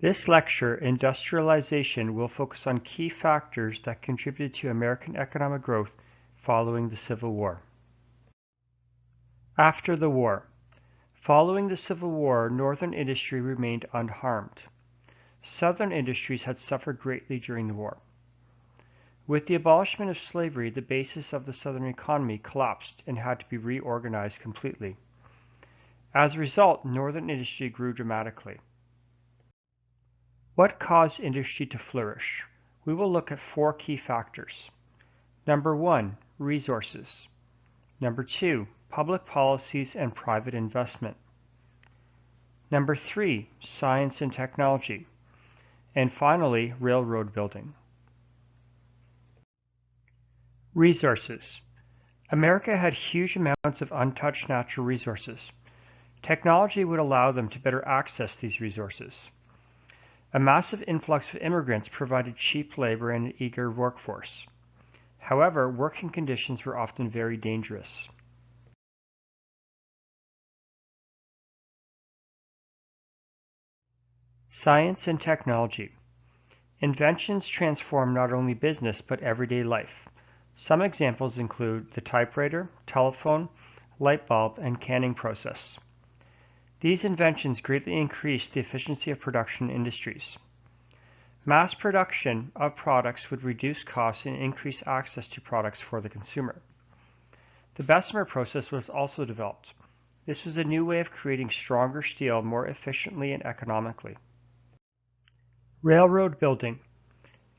This lecture, Industrialization, will focus on key factors that contributed to American economic growth following the Civil War. After the war. Following the Civil War, northern industry remained unharmed. Southern industries had suffered greatly during the war. With the abolishment of slavery, the basis of the Southern economy collapsed and had to be reorganized completely. As a result, northern industry grew dramatically. What caused industry to flourish? We will look at 4 key factors. Number 1, resources. Number 2, public policies and private investment. Number 3, science and technology. And finally, railroad building. Resources. America had huge amounts of untouched natural resources. Technology would allow them to better access these resources. A massive influx of immigrants provided cheap labor and an eager workforce. However, working conditions were often very dangerous. Science and technology. Inventions transformed not only business but everyday life. Some examples include the typewriter, telephone, light bulb, and canning process. These inventions greatly increased the efficiency of production industries. Mass production of products would reduce costs and increase access to products for the consumer. The Bessemer process was also developed. This was a new way of creating stronger steel more efficiently and economically. Railroad building.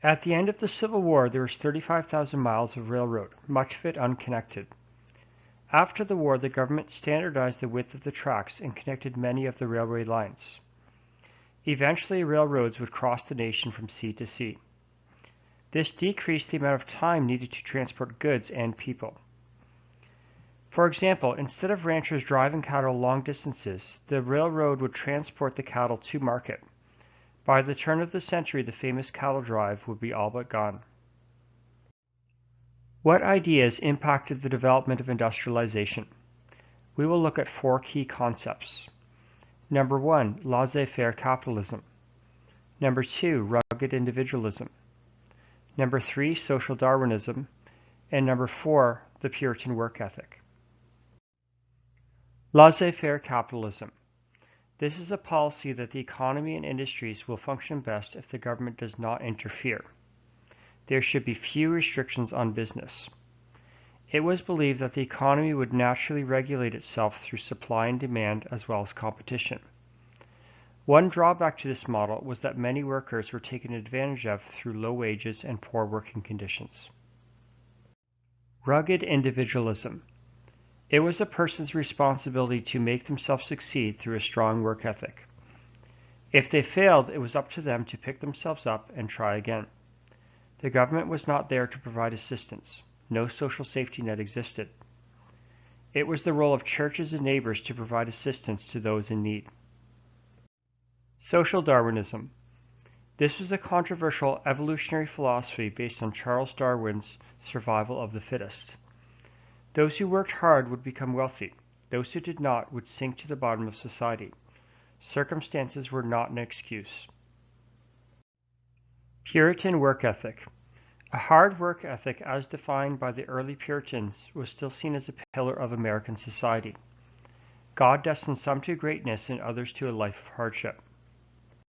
At the end of the Civil War, there was 35,000 miles of railroad, much of it unconnected. After the war, the government standardized the width of the tracks and connected many of the railway lines. Eventually, railroads would cross the nation from sea to sea. This decreased the amount of time needed to transport goods and people. For example, instead of ranchers driving cattle long distances, the railroad would transport the cattle to market. By the turn of the century, the famous cattle drive would be all but gone. What ideas impacted the development of industrialization? We will look at 4 key concepts. Number 1, Laissez-Faire Capitalism. Number 2, Rugged Individualism. Number 3, Social Darwinism. And number 4, the Puritan work ethic. Laissez-Faire Capitalism. This is a policy that the economy and industries will function best if the government does not interfere. There should be few restrictions on business. It was believed that the economy would naturally regulate itself through supply and demand as well as competition. One drawback to this model was that many workers were taken advantage of through low wages and poor working conditions. Rugged Individualism. It was a person's responsibility to make themselves succeed through a strong work ethic. If they failed, it was up to them to pick themselves up and try again. The government was not there to provide assistance. No social safety net existed. It was the role of churches and neighbors to provide assistance to those in need. Social Darwinism. This was a controversial evolutionary philosophy based on Charles Darwin's survival of the fittest. Those who worked hard would become wealthy. Those who did not would sink to the bottom of society. Circumstances were not an excuse. Puritan work ethic. A hard work ethic, as defined by the early Puritans, was still seen as a pillar of American society. God destined some to greatness and others to a life of hardship.